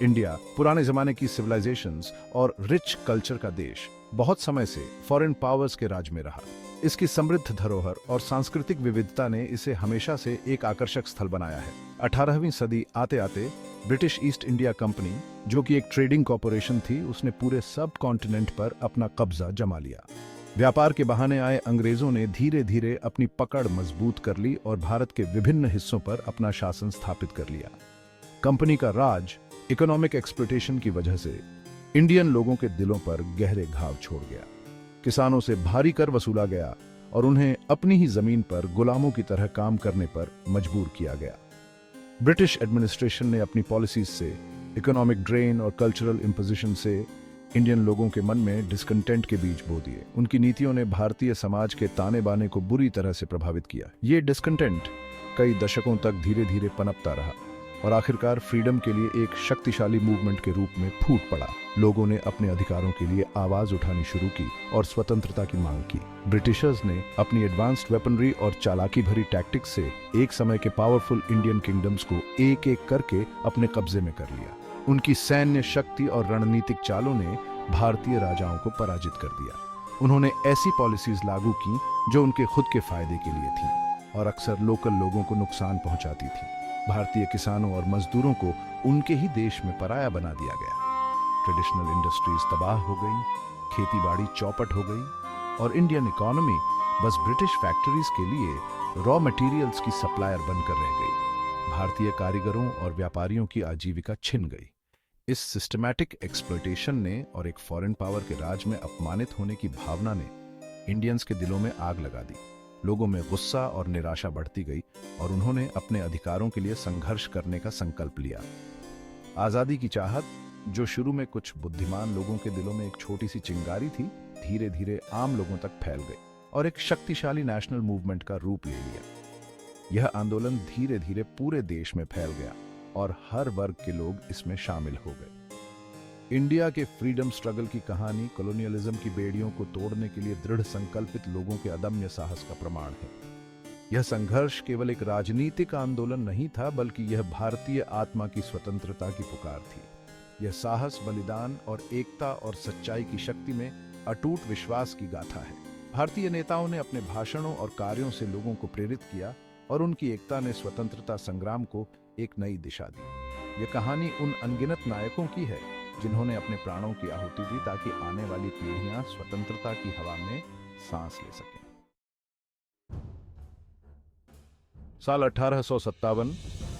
India पुराने जमाने की सिविलाइजेशंस और रिच कल्चर का देश बहुत समय से फॉरेन पावर्स के राज में रहा। इसकी समृद्ध धरोहर और सांस्कृतिक विविधता ने इसे हमेशा से एक आकर्षक स्थल बनाया है। 18वीं सदी आते आते ब्रिटिश ईस्ट इंडिया कंपनी, जो कि एक ट्रेडिंग कॉरपोरेशन थी, उसने पूरे सब कॉन्टिनेंट पर अपना कब्जा जमा लिया। व्यापार के बहाने आए अंग्रेजों ने धीरे धीरे अपनी पकड़ मजबूत कर ली और भारत के विभिन्न हिस्सों पर अपना शासन स्थापित कर लिया। कंपनी का राज इकोनॉमिक एक्सप्लॉयटेशन की वजह से इंडियन लोगों के दिलों पर गहरे घाव छोड़ गया। किसानों से भारी कर वसूला गया और उन्हें अपनी ही जमीन पर गुलामों की तरह काम करने पर मजबूर किया गया। ब्रिटिश एडमिनिस्ट्रेशन ने अपनी पॉलिसीज से, इकोनॉमिक ड्रेन और कल्चरल इंपोजिशन से इंडियन लोगों के मन में डिस्कंटेंट के बीज बो दिए। उनकी नीतियों ने भारतीय समाज के ताने बाने को बुरी तरह से प्रभावित किया। ये डिस्कंटेंट कई दशकों तक धीरे धीरे पनपता रहा और आखिरकार फ्रीडम के लिए एक शक्तिशाली मूवमेंट के रूप में फूट पड़ा। लोगों ने अपने अधिकारों के लिए आवाज उठानी शुरू की और स्वतंत्रता की मांग की। ब्रिटिशर्स ने अपनी एडवांस्ड वेपनरी और चालाकी भरी टैक्टिक्स से एक समय के पावरफुल इंडियन किंगडम्स को एक एक करके अपने कब्जे में कर लिया। उनकी सैन्य शक्ति और रणनीतिक चालों ने भारतीय राजाओं को पराजित कर दिया। उन्होंने ऐसी पॉलिसीज लागू की जो उनके खुद के फायदे के लिए थी और अक्सर लोकल लोगों को नुकसान पहुंचाती थी। भारतीय किसानों और मजदूरों को उनके ही देश में पराया बना दिया गया। ट्रेडिशनल इंडस्ट्रीज तबाह हो गई, खेतीबाड़ी चौपट हो गई और इंडियन इकोनॉमी बस ब्रिटिश फैक्ट्रीज के लिए रॉ मटेरियल्स की सप्लायर बनकर रह गई। भारतीय कारीगरों और व्यापारियों की आजीविका छिन गई। इस सिस्टमैटिक एक्सप्लॉयटेशन ने और एक फॉरेन पावर के राज में अपमानित होने की भावना ने इंडियंस के दिलों में आग लगा दी। लोगों में गुस्सा और निराशा बढ़ती गई और उन्होंने अपने अधिकारों के लिए संघर्ष करने का संकल्प लिया। आजादी की चाहत, जो शुरू में कुछ बुद्धिमान लोगों के दिलों में एक छोटी सी चिंगारी थी, धीरे धीरे आम लोगों तक फैल गई और एक शक्तिशाली नेशनल मूवमेंट का रूप ले लिया। यह आंदोलन धीरे धीरे पूरे देश में फैल गया और हर वर्ग के लोग इसमें शामिल हो गए। इंडिया के फ्रीडम स्ट्रगल की कहानी कॉलोनियलिज्म की बेड़ियों को तोड़ने के लिए दृढ़ संकल्पित लोगों के अदम्य साहस का प्रमाण है। यह संघर्ष केवल एक राजनीतिक आंदोलन नहीं था, बल्कि यह भारतीय आत्मा की स्वतंत्रता की पुकार थी। यह साहस, बलिदान और एकता और सच्चाई की शक्ति में अटूट विश्वास की गाथा है। भारतीय नेताओं ने अपने भाषणों और कार्यों से लोगों को प्रेरित किया और उनकी एकता ने स्वतंत्रता संग्राम को एक नई दिशा दी। यह कहानी उन अनगिनत नायकों की है जिन्होंने अपने प्राणों की आहुति दी ताकि आने वाली पीढ़ियां स्वतंत्रता की हवा में सांस ले सकें। साल 1857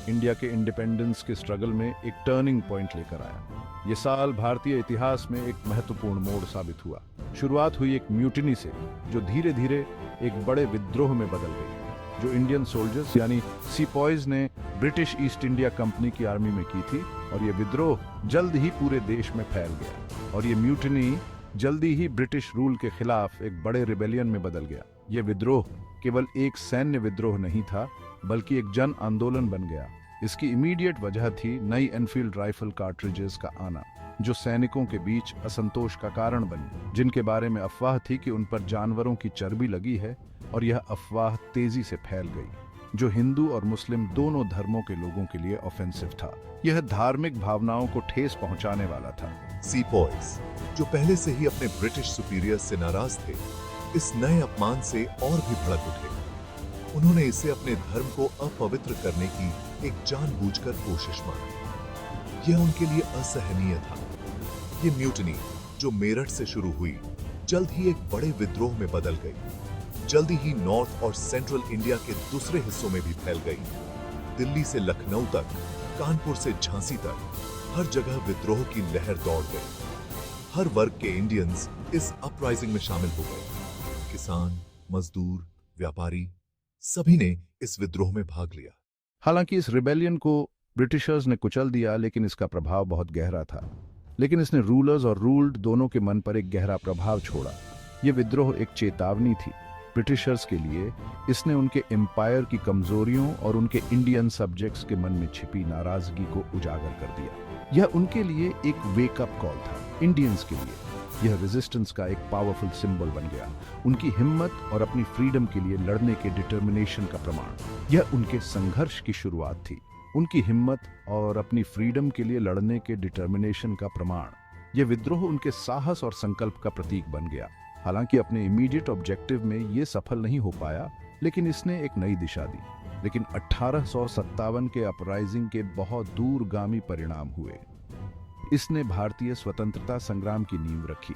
इंडिया के इंडिपेंडेंस के स्ट्रगल में एक टर्निंग पॉइंट लेकर आया। यह साल भारतीय इतिहास में एक महत्वपूर्ण मोड़ साबित हुआ। शुरुआत हुई एक म्यूटिनी से, जो धीरे धीरे एक बड़े विद्रोह में बदल गई, जो इंडियन सोल्जर्स यानी सीपॉयज ने ब्रिटिश ईस्ट इंडिया कंपनी की आर्मी में की थी। और यह विद्रोह जल्द ही पूरे देश में फैल गया और यह म्यूटिनी जल्दी ही ब्रिटिश रूल के खिलाफ एक बड़े रिबेलियन में बदल गया। यह विद्रोह केवल एक सैन्य विद्रोह नहीं था, बल्कि एक जन आंदोलन बन गया। इसकी इमीडिएट वजह थी नई एनफील्ड राइफल कार्ट्रिजेस का आना, जो सैनिकों के बीच असंतोष का कारण बनी, जिनके बारे में अफवाह थी कि उन पर जानवरों की चर्बी लगी है। और यह अफवाह तेजी से फैल गई, जो हिंदू और मुस्लिम दोनों धर्मों के लोगों के लिए ऑफेंसिव था। यह धार्मिक भावनाओं को ठेस पहुंचाने वाला था। सीपॉयज, जो पहले से ही अपने ब्रिटिश सुपीरियर्स से नाराज थे, इस नए अपमान से और भी भड़क उठे। उन्होंने इसे अपने धर्म को अपवित्र करने की एक जानबूझकर कोशिश मानी। यह उनके लिए असहनीय था। ये म्यूटिनी, जो मेरठ से शुरू हुई, जल्द ही एक बड़े विद्रोह में बदल गई। जल्दी ही नॉर्थ और सेंट्रल इंडिया के दूसरे हिस्सों में भी फैल गई। दिल्ली से लखनऊ तक, कानपुर से झांसी तक, हर जगह विद्रोह की लहर दौड़ गई। हर वर्ग के इंडियंस इस अपराइजिंग में शामिल हो गए। किसान, मजदूर, व्यापारी, सभी ने इस विद्रोह में भाग लिया। हालांकि इस रिबेलियन को ब्रिटिशर्स ने कुचल दिया, लेकिन इसका प्रभाव बहुत गहरा था। लेकिन इसने रूलर्स और रूल्ड दोनों के मन पर एक गहरा प्रभाव छोड़ा। यह विद्रोह एक चेतावनी थी ब्रिटिशर्स के लिए। इसने उनके एम्पायर की कमजोरियों और उनके इंडियन सब्जेक्ट्स के मन में छिपी नाराजगी को उजागर कर दिया। यह उनके लिए एक वेकअप कॉल था। इंडियंस के लिए यह रेजिस्टेंस का एक पावरफुल सिंबल बन गया, उनकी हिम्मत और अपनी फ्रीडम के लिए लड़ने के डिटर्मिनेशन का प्रमाण। यह उनके संघर्ष की शुरुआत थी। उनकी हिम्मत और अपनी फ्रीडम के लिए लड़ने के डिटर्मिनेशन का प्रमाण। यह विद्रोह उनके साहस और संकल्प का प्रतीक बन गया। हालांकि अपने इमीडिएट ऑब्जेक्टिव में ये सफल नहीं हो पाया, लेकिन इसने एक नई दिशा दी। लेकिन 1857 के अपराइजिंग के बहुत दूरगामी परिणाम हुए। इसने भारतीय स्वतंत्रता संग्राम की नींव रखी।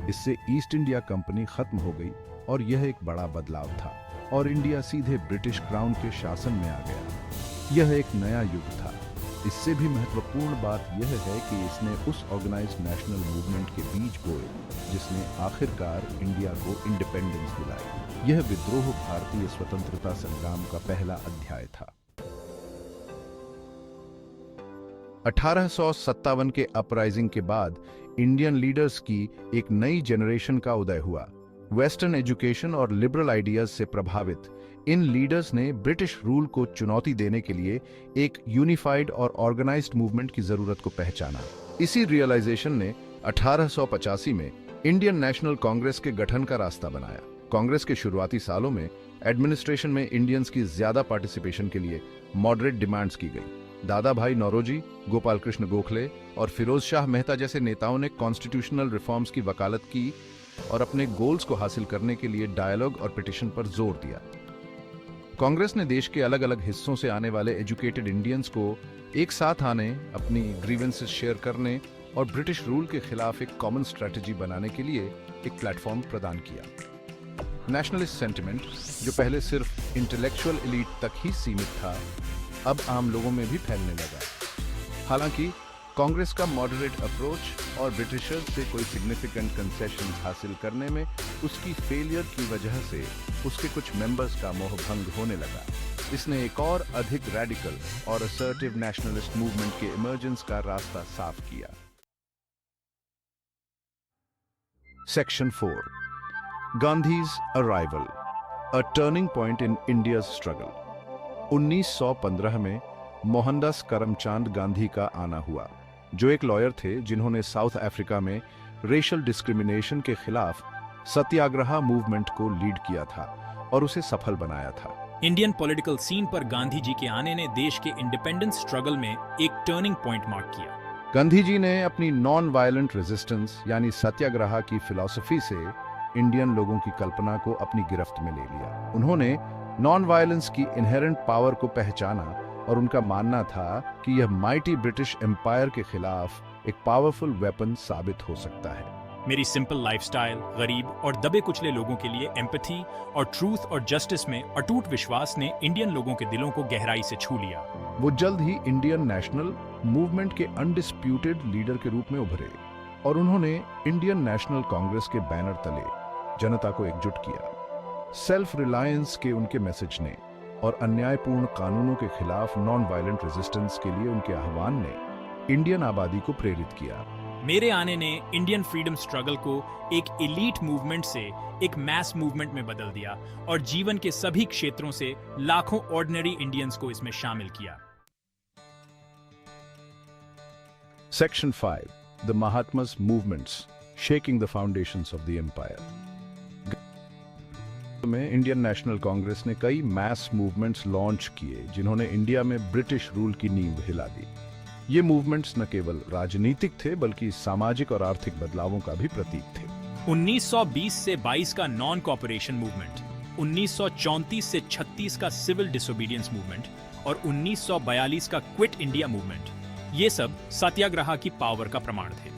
इससे ईस्ट इंडिया कंपनी खत्म हो गई और यह एक बड़ा बदलाव था, और इंडिया सीधे ब्रिटिश क्राउन के शासन में आ गया। यह एक नया युग था। इससे भी महत्वपूर्ण बात यह है कि इसने उस ऑर्गेनाइज्ड नेशनल मूवमेंट के बीज बोए जिसने आखिरकार इंडिया को इंडिपेंडेंस दिलाई। यह विद्रोह भारतीय स्वतंत्रता संग्राम का पहला अध्याय था। 1857 के अपराइजिंग के बाद इंडियन लीडर्स की एक नई जनरेशन का उदय हुआ। वेस्टर्न एजुकेशन और लिबरल आइडियाज से प्रभावित इन लीडर्स ने ब्रिटिश रूल को चुनौती देने के लिए एक यूनिफाइड और ऑर्गेनाइज्ड मूवमेंट की जरूरत को पहचाना। इसी रियलाइजेशन ने 1885 में इंडियन नेशनल कांग्रेस के गठन का रास्ता बनाया। कांग्रेस के शुरुआती सालों में एडमिनिस्ट्रेशन में इंडियंस की ज्यादा पार्टिसिपेशन के लिए मॉडरेट डिमांड्स की गई। दादा भाई नौरोजी, गोपाल कृष्ण गोखले और फिरोज शाह मेहता जैसे नेताओं ने कॉन्स्टिट्यूशनल रिफॉर्म्स की वकालत की और अपने गोल्स को हासिल करने के लिए डायलॉग और पिटिशन पर जोर दिया। कांग्रेस ने देश के अलग अलग हिस्सों से आने वाले एजुकेटेड इंडियंस को एक साथ आने, अपनी ग्रीवेंसेस शेयर करने और ब्रिटिश रूल के खिलाफ एक कॉमन स्ट्रेटजी बनाने के लिए एक प्लेटफॉर्म प्रदान किया। नेशनलिस्ट सेंटिमेंट, जो पहले सिर्फ इंटेलेक्चुअल एलीट तक ही सीमित था, अब आम लोगों में भी फैलने लगा। हालांकि कांग्रेस का मॉडरेट अप्रोच और ब्रिटिशर्स से कोई सिग्निफिकेंट कंसेशन हासिल करने में उसकी फेलियर की वजह से उसके कुछ मेंबर्स का मोहभंग होने लगा। इसने एक और अधिक रैडिकल और असर्टिव नेशनलिस्ट मूवमेंट के इमर्जेंस का रास्ता साफ किया। Section 4, Gandhi's arrival, a turning point in India's struggle. 1915 में मोहनदास करमचंद गांधी का आना हुआ, जो एक लॉयर थे जिन्होंने साउथ अफ्रीका में रेशियल डिस्क्रिमिनेशन के खिलाफ सत्याग्रह मूवमेंट को लीड किया था और उसे सफल बनाया था। इंडियन पॉलिटिकल सीन पर गांधी जी के आने ने देश के इंडिपेंडेंस स्ट्रगल में एक टर्निंग पॉइंट मार्क किया। गांधी जी ने अपनी नॉन वायलेंट रेजिस्टेंस यानी सत्याग्रह की फिलॉसफी से इंडियन लोगों की कल्पना को अपनी गिरफ्त में ले लिया। उन्होंने नॉन वायलेंस की इनहेरेंट पावर को पहचाना और उनका मानना था कि यह माइटी ब्रिटिश एम्पायर के खिलाफ एक पावरफुल वेपन साबित हो सकता है। मेरी सिंपल लाइफस्टाइल, गरीब और दबे कुचले लोगों के लिए एम्पैथी और ट्रूथ और जस्टिस में अटूट विश्वास ने इंडियन लोगों के दिलों को गहराई से छू लिया। वो जल्द ही इंडियन नेशनल मूवमेंट के अनडिस्प्यूटेड लीडर के रूप में उभरे और उन्होंने इंडियन नेशनल कांग्रेस के बैनर तले जनता को एकजुट किया। सेल्फ रिलायंस के उनके मैसेज ने और अन्यायपूर्ण कानूनों के खिलाफ नॉन वायलेंट रेजिस्टेंस के लिए उनके आह्वान ने इंडियन आबादी को प्रेरित किया। मेरे आने ने इंडियन फ्रीडम स्ट्रगल को एक एलीट मूवमेंट से एक मैस मूवमेंट में बदल दिया और जीवन के सभी क्षेत्रों से लाखों ऑर्डिनरी इंडियंस को इसमें शामिल किया। Section 5, the Mahatma's movements shaking the foundations of the empire. में इंडियन नेशनल कांग्रेस ने कई मैस मूवमेंट्स लॉन्च किए जिन्होंने इंडिया में ब्रिटिश रूल की नींव हिला दी। ये मूवमेंट्स न केवल राजनीतिक थे बल्कि सामाजिक और आर्थिक बदलावों का भी प्रतीक थे। 1920 से 22 का नॉन कॉपरेशन मूवमेंट, 1934 से 36 का सिविल डिसोबीडियंस मूवमेंट और 1942 का क्विट इंडिया मूवमेंट, ये सब सत्याग्रह की पावर का प्रमाण थे।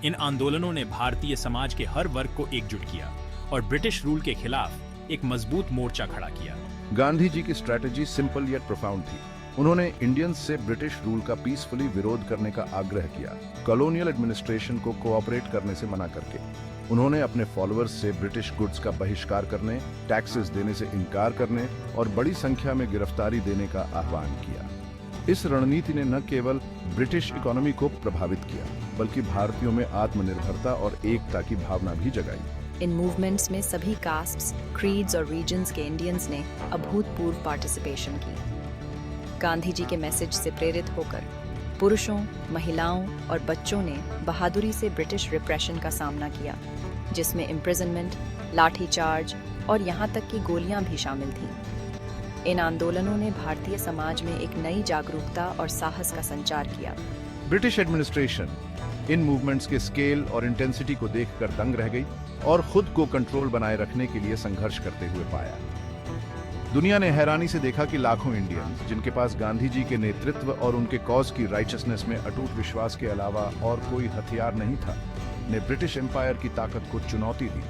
इन आंदोलनों ने भारतीय समाज के हर वर्ग को एकजुट किया और ब्रिटिश रूल के खिलाफ एक मजबूत मोर्चा खड़ा किया। गांधी जी की स्ट्रैटेजी सिंपल येट प्रोफाउंड थी। उन्होंने इंडियंस से ब्रिटिश रूल का पीसफुली विरोध करने का आग्रह किया, कॉलोनियल एडमिनिस्ट्रेशन को कोऑपरेट करने से मना करके। उन्होंने अपने फॉलोअर्स से ब्रिटिश गुड्स का बहिष्कार करने, टैक्सेस देने से इनकार करने और बड़ी संख्या में गिरफ्तारी देने का आह्वान किया। इस रणनीति ने न केवल ब्रिटिश इकोनॉमी को प्रभावित किया बल्कि भारतीयों में आत्मनिर्भरता और एकता की भावना भी जगाई। इन मूवमेंट्स में सभी कास्ट्स, क्रीड्स और रीजन्स के इंडियंस ने अभूतपूर्व पार्टिसिपेशन की। गांधी जी के मैसेज से प्रेरित होकर पुरुषों, महिलाओं और बच्चों ने बहादुरी से ब्रिटिश रिप्रेशन का सामना किया, जिसमें इम्प्रिजनमेंट, लाठीचार्ज और यहाँ तक कि गोलियां भी शामिल थीं। इन आंदोलनों ने भारतीय समाज में एक नई जागरूकता और साहस का संचार किया। ब्रिटिश एडमिनिस्ट्रेशन इन मूवमेंट्स के स्केल और इंटेंसिटी को देखकर दंग रह गई और खुद को कंट्रोल बनाए रखने के लिए संघर्ष करते हुए पाया। दुनिया ने हैरानी से देखा कि लाखों इंडियंस, जिनके पास गांधी जी के नेतृत्व और उनके कॉज की राइचसनेस में अटूट विश्वास के अलावा और कोई हथियार नहीं था, ने ब्रिटिश एम्पायर की ताकत को चुनौती दी।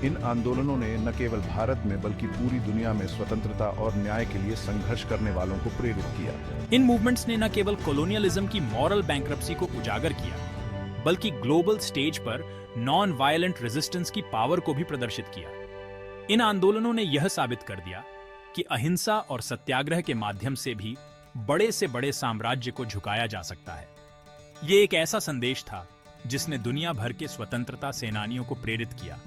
इन आंदोलनों ने न केवल भारत में बल्कि पूरी दुनिया में स्वतंत्रता और न्याय के लिए संघर्ष करने वालों को प्रेरित किया। इन मूवमेंट्स ने न केवल कॉलोनियलिज्म की मॉरल बैंक्रप्सी को उजागर किया, बल्कि ग्लोबल स्टेज पर नॉन वायलेंट रेजिस्टेंस की पावर को भी प्रदर्शित किया। इन आंदोलनों ने यह साबित कर दिया कि अहिंसा और सत्याग्रह के माध्यम से भी बड़े से बड़े साम्राज्य को झुकाया जा सकता है। ये एक ऐसा संदेश था जिसने दुनिया भर के स्वतंत्रता सेनानियों को प्रेरित किया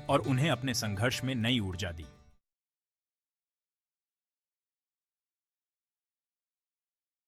और उन्हें अपने संघर्ष में नई ऊर्जा दी।